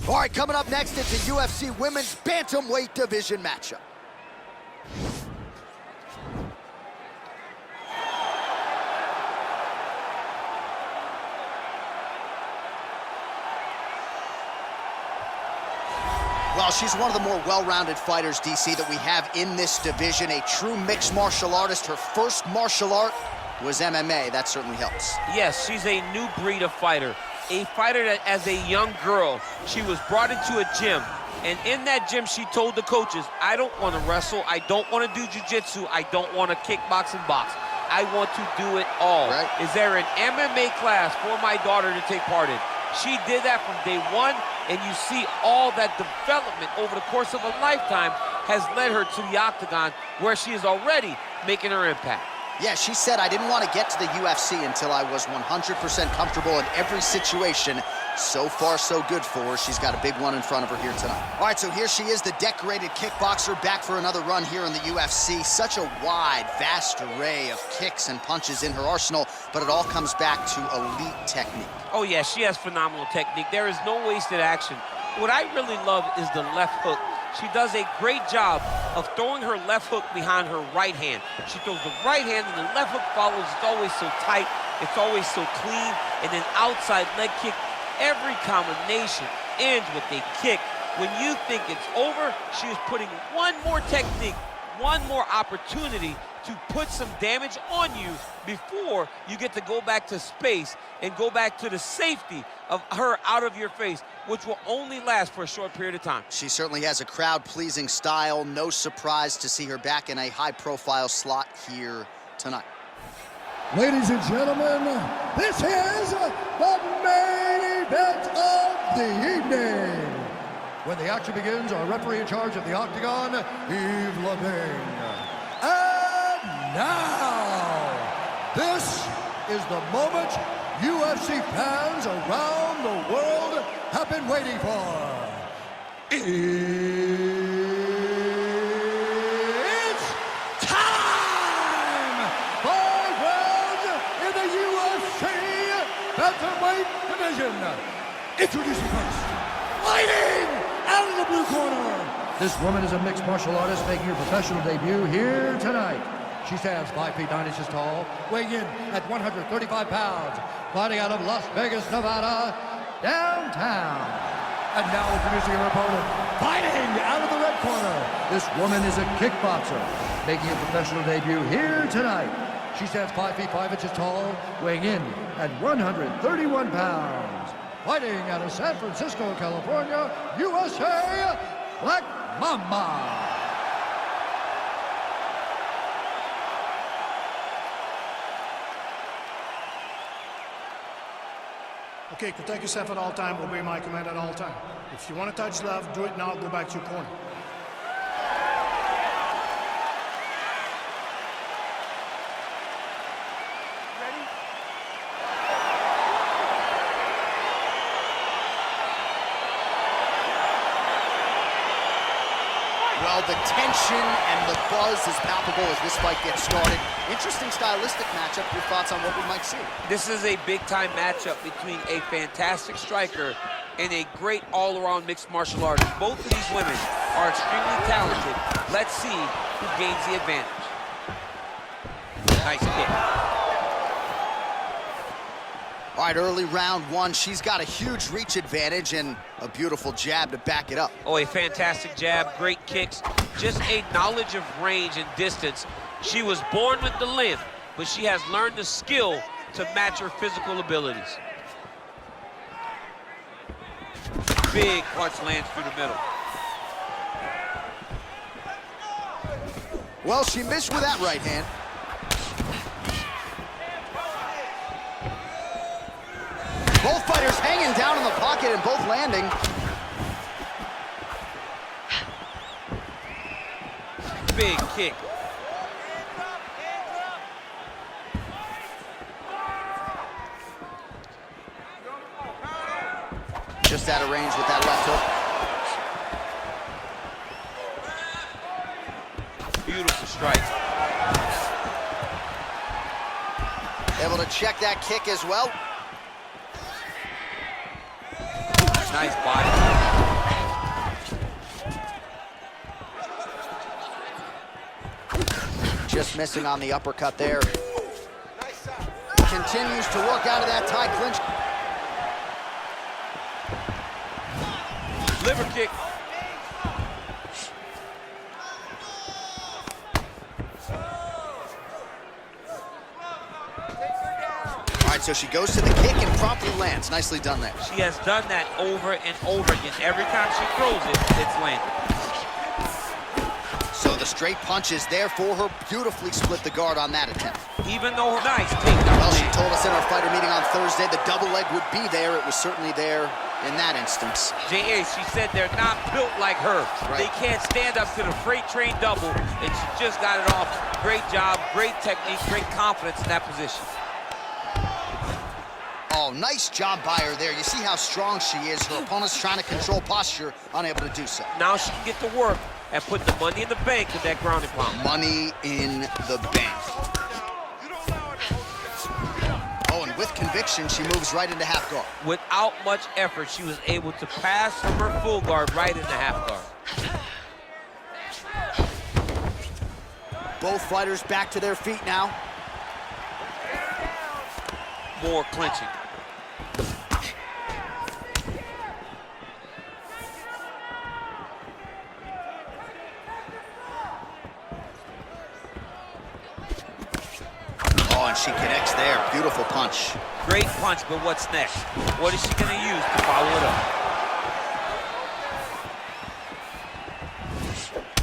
All right, coming up next, it's a UFC Women's Bantamweight Division matchup. Well, she's one of the more well-rounded fighters, DC, that we have in this division. A true mixed martial artist. Her first martial art was MMA. That certainly helps. Yes, she's a new breed of fighter. A fighter that, as a young girl, she was brought into a gym. And in that gym, she told the coaches, I don't want to wrestle. I don't want to do jiu-jitsu. I don't want to kickbox and box. I want to do it all. Right. Is there an MMA class for my daughter to take part in? She did that from day one, and you see all that development over the course of a lifetime has led her to the octagon, where she is already making her impact. Yeah, she said, I didn't want to get to the UFC until I was 100% comfortable in every situation. So far, so good for her. She's got a big one in front of her here tonight. All right, so here she is, the decorated kickboxer, back for another run here in the UFC. Such a wide, vast array of kicks and punches in her arsenal, but it all comes back to elite technique. Oh, yeah, she has phenomenal technique. There is no wasted action. What I really love is the left hook. She does a great job of throwing her left hook behind her right hand. She throws the right hand and the left hook follows. It's always so tight. It's always so clean. And then outside leg kick. Every combination ends with a kick. When you think it's over, she is putting one more technique, one more opportunity to put some damage on you before you get to go back to space and go back to the safety of her out of your face, which will only last for a short period of time. She certainly has a crowd-pleasing style. No surprise to see her back in a high-profile slot here tonight. Ladies and gentlemen, this is the main event of the evening. When the action begins, our referee in charge of the octagon, Yves Levine. And now, this is the moment UFC fans around the world have been waiting for. It's time! 5 rounds in the UFC Bantamweight Division. Introducing first, fighting out of the blue corner. This woman is a mixed martial artist making her professional debut here tonight. She stands 5 feet 9 inches tall, weighing in at 135 pounds, fighting out of Las Vegas, Nevada, downtown. And now introducing her opponent, fighting out of the red corner. This woman is a kickboxer, making her professional debut here tonight. She stands 5 feet 5 inches tall, weighing in at 131 pounds, fighting out of San Francisco, California, USA, Black Mamba. Okay, protect yourself at all time, obey my command at all time. If you want to touch love, do it now, go back to your corner. Well, the tension and the buzz is palpable as this fight gets started. Interesting stylistic matchup. Your thoughts on what we might see? This is a big-time matchup between a fantastic striker and a great all-around mixed martial artist. Both of these women are extremely talented. Let's see who gains the advantage. Nice kick. All right, early round one, she's got a huge reach advantage and a beautiful jab to back it up. Oh, a fantastic jab, great kicks, just a knowledge of range and distance. She was born with the length, but she has learned the skill to match her physical abilities. Big punch lands through the middle. Well, she missed with that right hand. Both fighters hanging down in the pocket and both landing. Big kick. Just out of range with that left hook. Beautiful strike. Able to check that kick as well. Nice body. missing on the uppercut there. Continues to work out of that tie clinch. Liver kick. All right, so she goes to the kick and promptly lands. Nicely done there. She has done that over and over again. Every time she throws it, it's landed. So the straight punch is there for her. Beautifully split the guard on that attempt. Even though nice takedown. Well, she told us in our fighter meeting on Thursday the double leg would be there. It was certainly there in that instance. J.A., she said they're not built like her. Right. They can't stand up to the freight train double, and she just got it off. Great job, great technique, great confidence in that position. Oh, nice job by her there. You see how strong she is. Her opponent's trying to control posture, unable to do so. Now she can get to work and put the money in the bank with that ground and pound. Money in the bank. Oh, and with conviction, she moves right into half guard. Without much effort, she was able to pass from her full guard right into half guard. Both fighters back to their feet now. More clinching. Oh, and she connects there. Beautiful punch. Great punch, but what's next? What is she going to use to follow it up?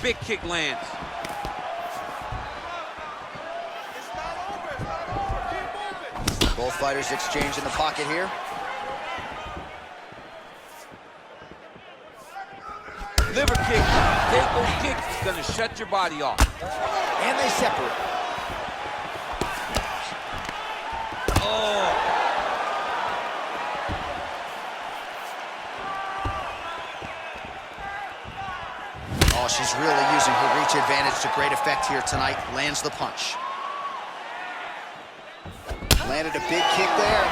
Big kick lands. Both fighters exchange in the pocket here. Liver kick. Take those kicks, it's going to shut your body off. And they separate. Oh. Oh, she's really using her reach advantage to great effect here tonight. Lands the punch. Landed a big kick there.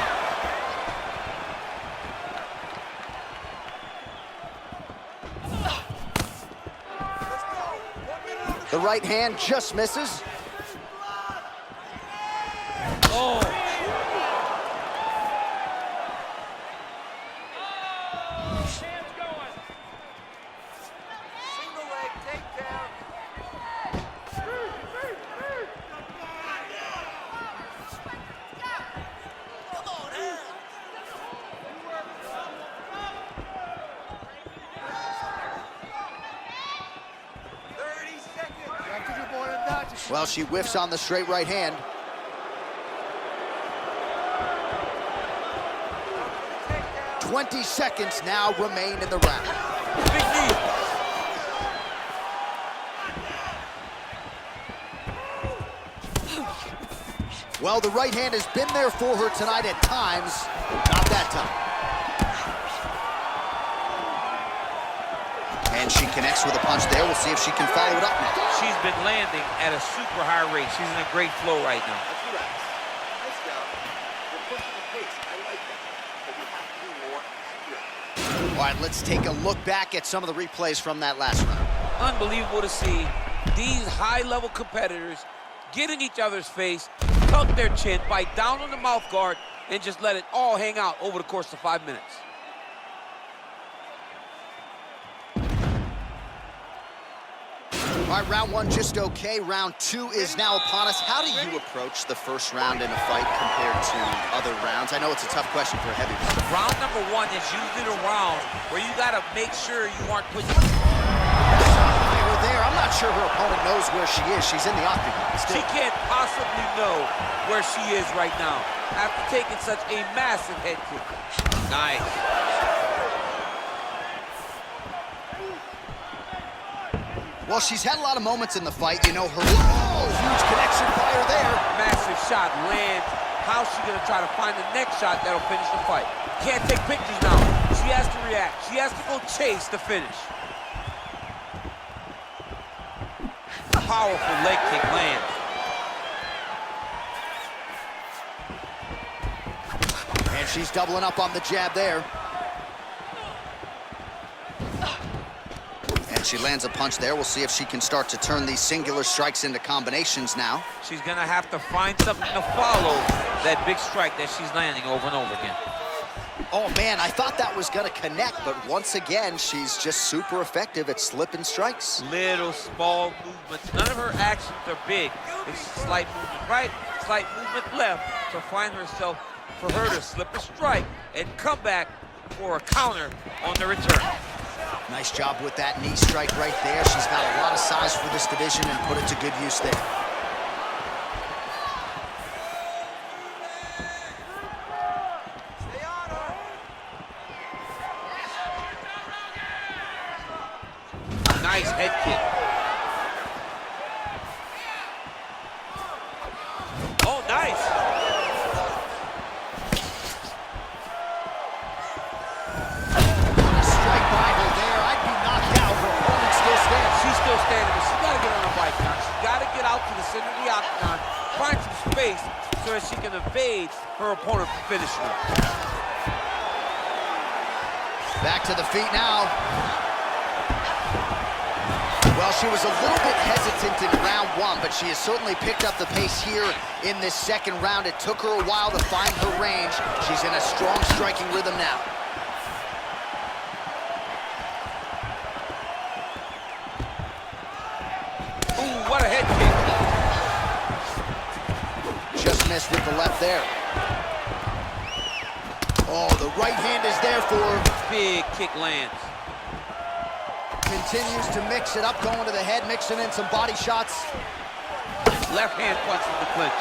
The right hand just misses. Oh. Single leg takedown. Well, she whiffs on the straight right hand. Takedown. 20 seconds now remain in the round. Big knee. Well, the right hand has been there for her tonight at times. Not that time. And she connects with a punch there. We'll see if she can follow it up now. She's been landing at a super high rate. She's in a great flow right now. Nice job. You're pushing the pace. I like that. But you have to be more accurate. All right, let's take a look back at some of the replays from that last round. Unbelievable to see these high-level competitors get in each other's face, tuck their chin, bite down on the mouth guard, and just let it all hang out over the course of 5 minutes. All right, round one just okay. Round two is now upon us. How do you approach the first round in a fight compared to other rounds? I know it's a tough question for a heavyweight. Round number one is usually the round where you got to make sure you aren't putting... Fire there. I'm not sure her opponent knows where she is. She's in the octagon still. She can't possibly know where she is right now after taking such a massive head kick. Nice. Well, she's had a lot of moments in the fight. You know, her huge connection fire there. Massive shot lands. How's she gonna try to find the next shot that'll finish the fight? Can't take pictures now. She has to react. She has to go chase the finish. Powerful leg kick lands. And she's doubling up on the jab there. And And she lands a punch there. We'll see if she can start to turn these singular strikes into combinations now. She's gonna have to find something to follow that big strike that she's landing over and over again. Oh man, I thought that was gonna connect, but once again, she's just super effective at slipping strikes. Little small movements. None of her actions are big. It's slight movement right, slight movement left to find herself, for her to slip a strike and come back for a counter on the return. Nice job with that knee strike right there. She's got a lot of size for this division and put it to good use there. Nice head kick. Oh, nice. Strike by her there. I'd be knocked out. Her opponent still stands. She's still standing, but she's got to get on her bike now. She's got to get out to the center of the octagon, find some space so that she can evade her opponent from finishing her. Back to the feet now. Well, she was a little bit hesitant in round one, but she has certainly picked up the pace here in this second round. It took her a while to find her range. She's in a strong striking rhythm now. Ooh, what a head kick. Just missed with the left there. Oh, the right hand is there for her. Big kick lands. Continues to mix it up, going to the head, mixing in some body shots. Left hand punch from the clinch.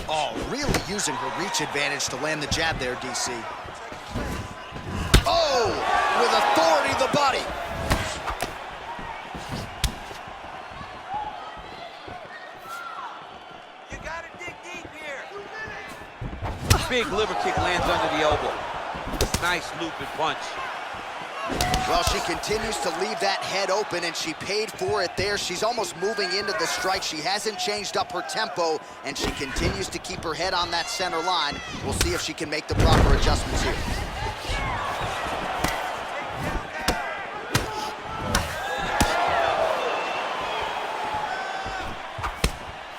Oh, really using her reach advantage to land the jab there, DC. Oh, with authority the body. You gotta dig deep here. Big liver kick lands under the elbow. Nice looping punch. Well, she continues to leave that head open, and she paid for it there. She's almost moving into the strike. She hasn't changed up her tempo, and she continues to keep her head on that center line. We'll see if she can make the proper adjustments here.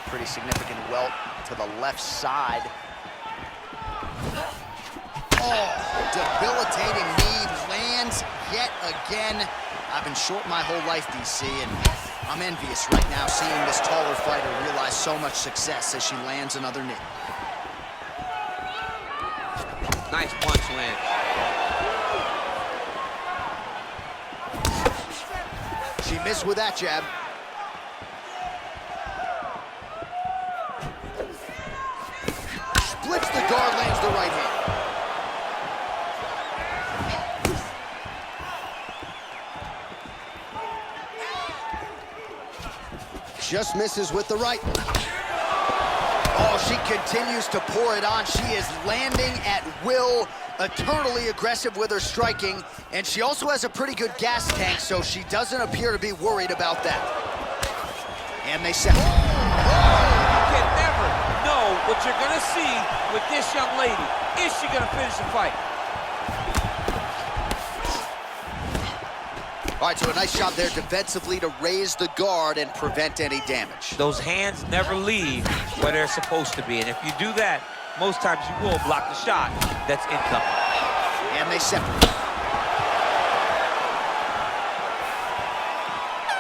Pretty significant welt to the left side. Oh, debilitating knee lands yet again. I've been short my whole life, DC, and I'm envious right now seeing this taller fighter realize so much success as she lands another knee. Nice punch land. She missed with that jab. Splits the guard, lands the right hand. Just misses with the right. Oh, she continues to pour it on. She is landing at will, eternally aggressive with her striking, and she also has a pretty good gas tank, so she doesn't appear to be worried about that. And they set. You can never know what you're gonna see with this young lady. Is she gonna finish the fight? All right, so a nice job there defensively to raise the guard and prevent any damage. Those hands never leave where they're supposed to be, and if you do that, most times you will block the shot that's incoming. And they separate.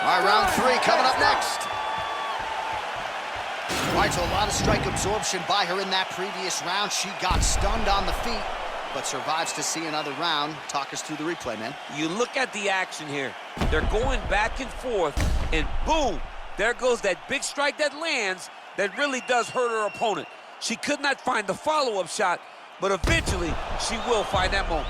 All right, round three coming up next. All right, so a lot of strike absorption by her in that previous round. She got stunned on the feet, but survives to see another round. Talk us through the replay, man. You look at the action here. They're going back and forth, and boom, there goes that big strike that lands that really does hurt her opponent. She could not find the follow-up shot, but eventually she will find that moment.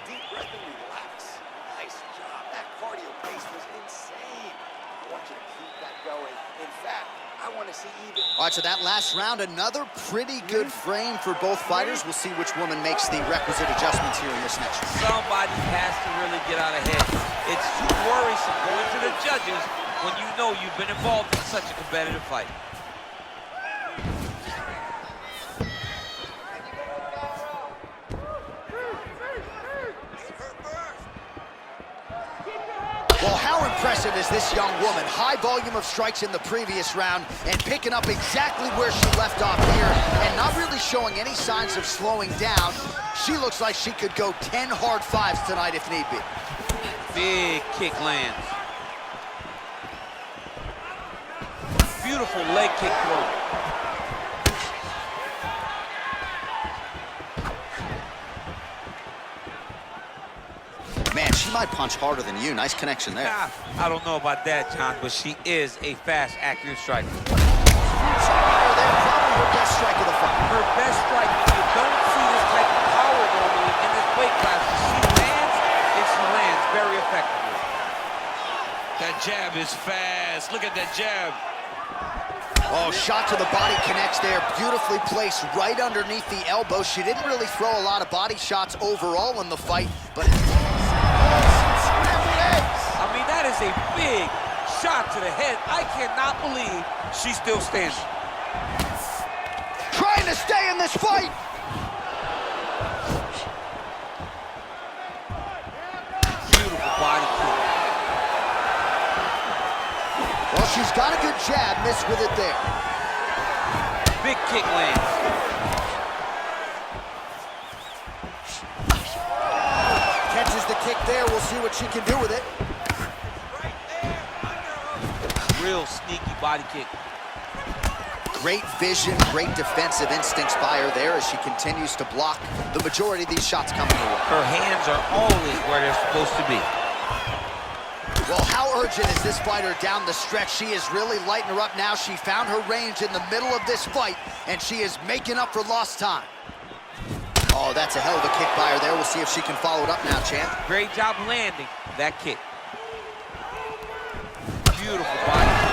Deep breath and relax. Nice job. That cardio pace was insane. I want you to keep that going. In fact, I want to see even. All right, so that last round, another pretty good frame for both fighters. We'll see which woman makes the requisite adjustments here in this next round. Somebody has to really get out ahead. It's too worrisome going to the judges when you know you've been involved in such a competitive fight. is this young woman. High volume of strikes in the previous round and picking up exactly where she left off here and not really showing any signs of slowing down. She looks like she could go 10 hard fives tonight if need be. Big kick lands. Beautiful leg kick throw. Man, she might punch harder than you. Nice connection there. I don't know about that, John, but she is a fast, accurate striker. Probably her best strike of the fight. Her best strike. You don't see this type of power normally in this weight class. She lands, and she lands very effectively. That jab is fast. Look at that jab. Oh, shot to the body connects there. Beautifully placed right underneath the elbow. She didn't really throw a lot of body shots overall in the fight, but... I mean, that is a big shot to the head. I cannot believe she's still standing. Trying to stay in this fight. Beautiful body kick. Well, she's got a good jab, missed with it there. Big kick lands. Catches the kick there. We'll see what she can do with it. Real sneaky body kick. Great vision, great defensive instincts by her there as she continues to block the majority of these shots coming her way. Her hands are always where they're supposed to be. Well, how urgent is this fighter down the stretch? She is really lighting her up now. She found her range in the middle of this fight, and she is making up for lost time. Oh, that's a hell of a kick by her there. We'll see if she can follow it up now, champ. Great job landing that kick. Beautiful body kick.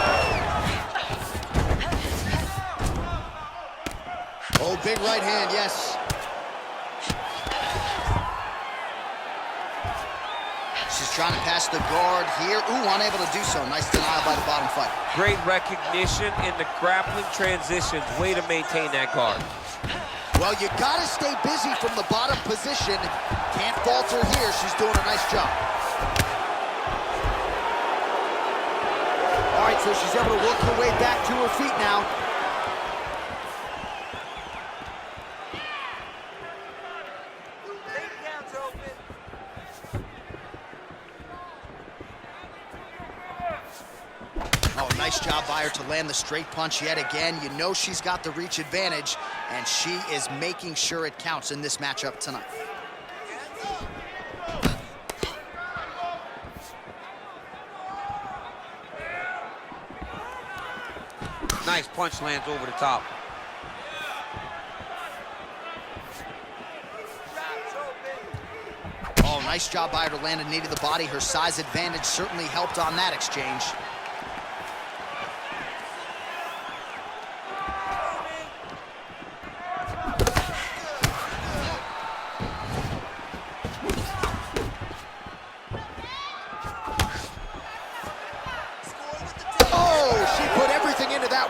Oh, big right hand, yes. She's trying to pass the guard here. Ooh, unable to do so. Nice denial by the bottom fighter. Great recognition in the grappling transitions. Way to maintain that guard. Well, you gotta stay busy from the bottom position. Can't falter here. She's doing a nice job. All right, so she's able to work her way back to her feet now. Oh, nice job by her to land the straight punch yet again. You know she's got the reach advantage, and she is making sure it counts in this matchup tonight. Nice punch lands over the top. Oh, nice job by her to land a knee to the body. Her size advantage certainly helped on that exchange.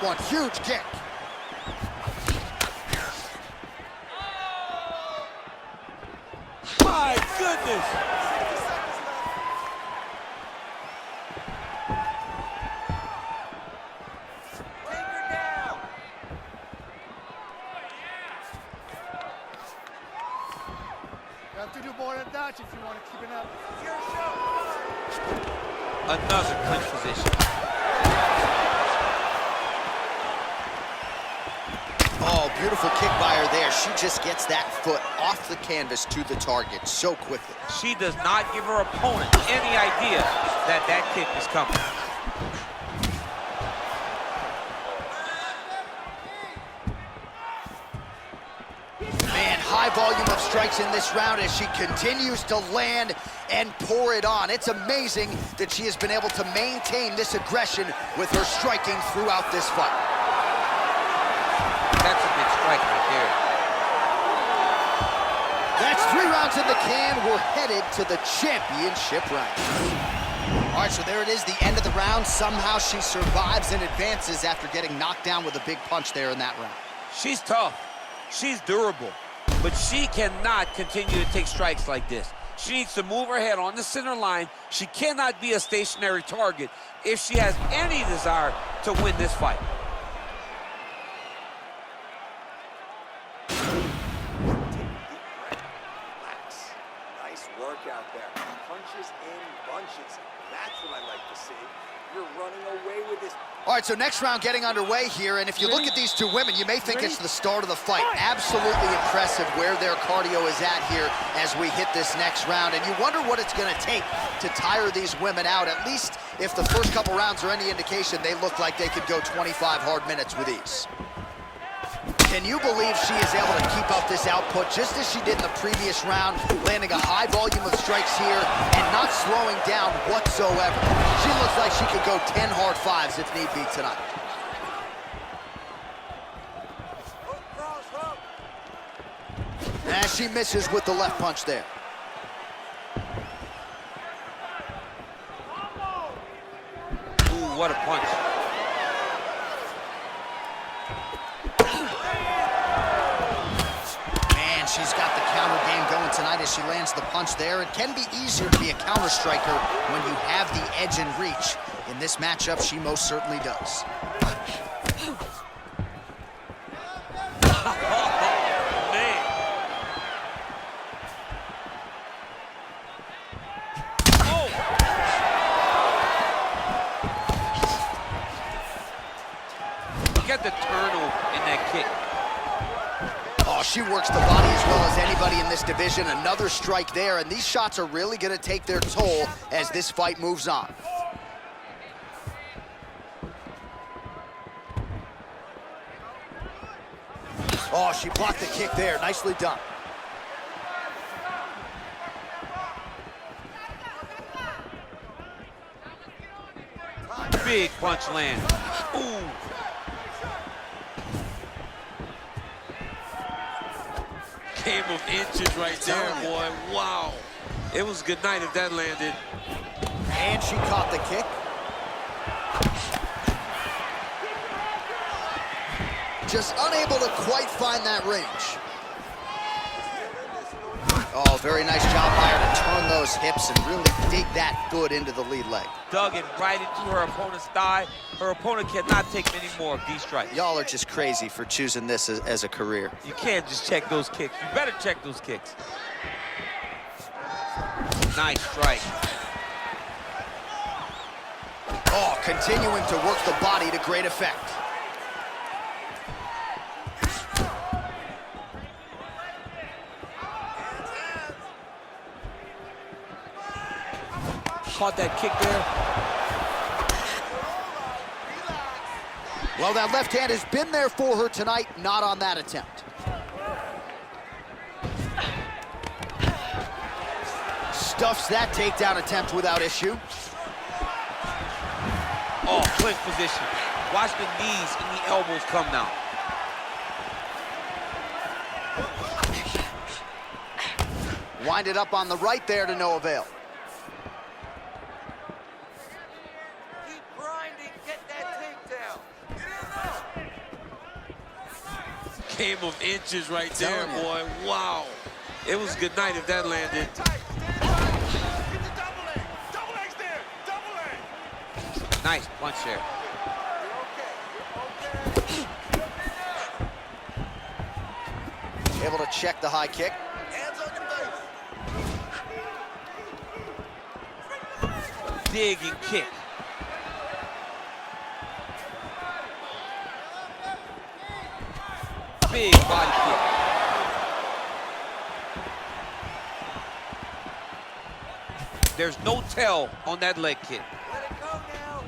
One huge kick. My goodness. You have to do more than that if you want to keep it up. Another clinch position. Oh, beautiful kick by her there. She just gets that foot off the canvas to the target so quickly. She does not give her opponent any idea that that kick is coming. Man, high volume of strikes in this round as she continues to land and pour it on. It's amazing that she has been able to maintain this aggression with her striking throughout this fight. That's a big strike right there. That's 3 rounds in the can. We're headed to the championship round. All right, so there it is, the end of the round. Somehow she survives and advances after getting knocked down with a big punch there in that round. She's tough. She's durable. But she cannot continue to take strikes like this. She needs to move her head on the center line. She cannot be a stationary target if she has any desire to win this fight. Nice work out there. Punches in bunches. That's what I like to see. You're running away with this. All right, so next round getting underway here, and if you look at these two women, you may think it's the start of the fight. Absolutely impressive where their cardio is at here as we hit this next round, and you wonder what it's going to take to tire these women out. At least if the first couple rounds are any indication, they look like they could go 25 hard minutes with ease. Can you believe she is able to keep up this output just as she did in the previous round, landing a high volume of strikes here and not slowing down whatsoever? She looks like she could go 10 hard fives if need be tonight. And she misses with the left punch there. Ooh, what a punch. She's got the counter game going tonight as she lands the punch there. It can be easier to be a counter striker when you have the edge and reach. In this matchup, she most certainly does. Look at the turtle in that kick. She works the body as well as anybody in this division. Another strike there, and these shots are really going to take their toll as this fight moves on. Oh, she blocked the kick there. Nicely done. Big punch land. Ooh. Game of inches right there, boy. Wow. It was good night if that landed. And she caught the kick. Just unable to quite find that range. Oh, very nice job by her to turn those hips and really dig that foot into the lead leg. Dug it right into her opponent's thigh. Her opponent cannot take many more of these strikes. Y'all are just crazy for choosing this as a career. You can't just check those kicks. You better check those kicks. Nice strike. Oh, continuing to work the body to great effect. Caught that kick there. Well, that left hand has been there for her tonight, not on that attempt. Stuffs that takedown attempt without issue. Oh, clinch position. Watch the knees and the elbows come now. Wind it up on the right there to no avail. Game of inches right there, boy. Wow. It was good night if that landed. Nice punch there. Able to check the high kick. Dig and kick. Big body kick. There's no tell on that leg kick. Let it go now.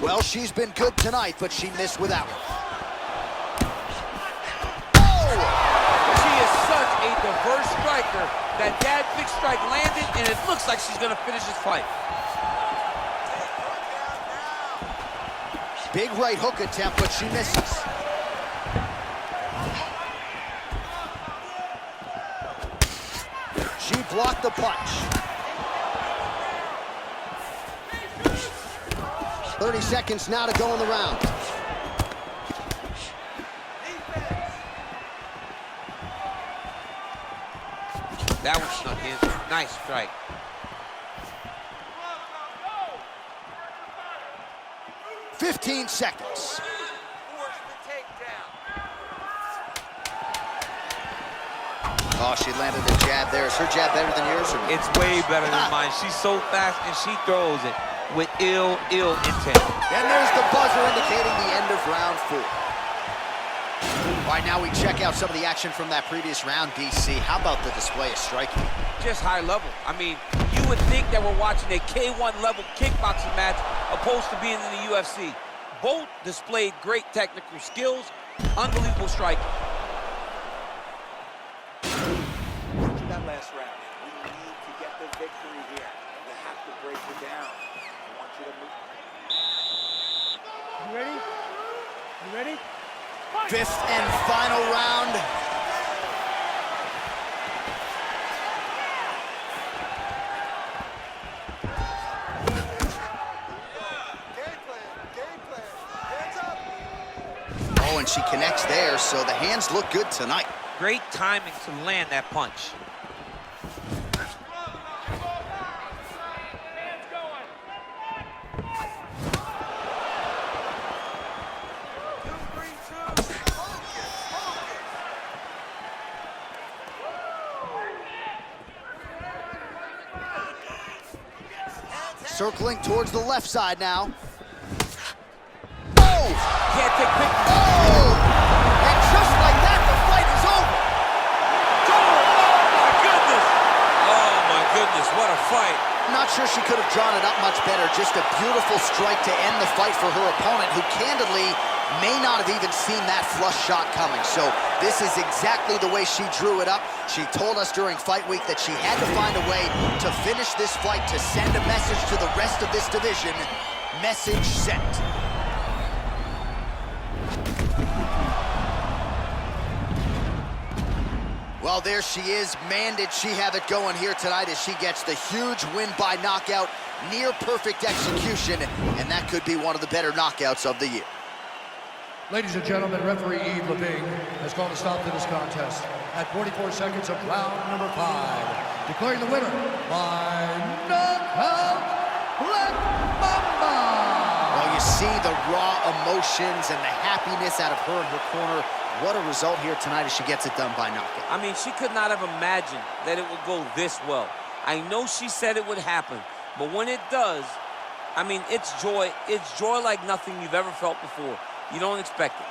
Well, she's been good tonight, but she missed without it. She is such a diverse striker that big strike landed, and it looks like she's gonna finish this fight. Big right hook attempt, but she misses. She blocked the punch. 30 seconds now to go in the round. Nice strike. "15 seconds. Force the takedown. Oh, she landed a jab there. Is her jab better than yours? Or? It's way better than mine. She's so fast, and she throws it with ill intent. And there's the buzzer indicating the end of round 4. All right, now we check out some of the action from that previous round, DC. How about the display of striking? Just high level. I mean, you would think that we're watching a K1 level kickboxing match opposed to being in the UFC. Both displayed great technical skills, unbelievable striking. That last round. We need to get the victory here. You have to break it down. I want you to move. You ready? You ready? 5th and final round. Game plan. Hands up. Oh, and she connects there, so the hands look good tonight. Great timing to land that punch. Circling towards the left side now. Oh! Can't take pictures. Oh! And just like that, the fight is over. Oh my goodness, what a fight. Not sure she could have drawn it up much better. Just a beautiful strike to end the fight for her opponent, who candidly may not have even seen that flush shot coming. So this is exactly the way she drew it up. She told us during fight week that she had to find a way to finish this fight, to send a message to the rest of this division. Message sent. Well, there she is. Man, did she have it going here tonight as she gets the huge win by knockout, near perfect execution, and that could be one of the better knockouts of the year. Ladies and gentlemen, referee Yves Levine has called a stop to this contest at 44 seconds of round number 5, declaring the winner by knockout, Black Mamba. Well, you see the raw emotions and the happiness out of her and her corner. What a result here tonight as she gets it done by knockout. I mean, she could not have imagined that it would go this well. I know she said it would happen, but when it does, I mean, it's joy. It's joy like nothing you've ever felt before. You don't expect it.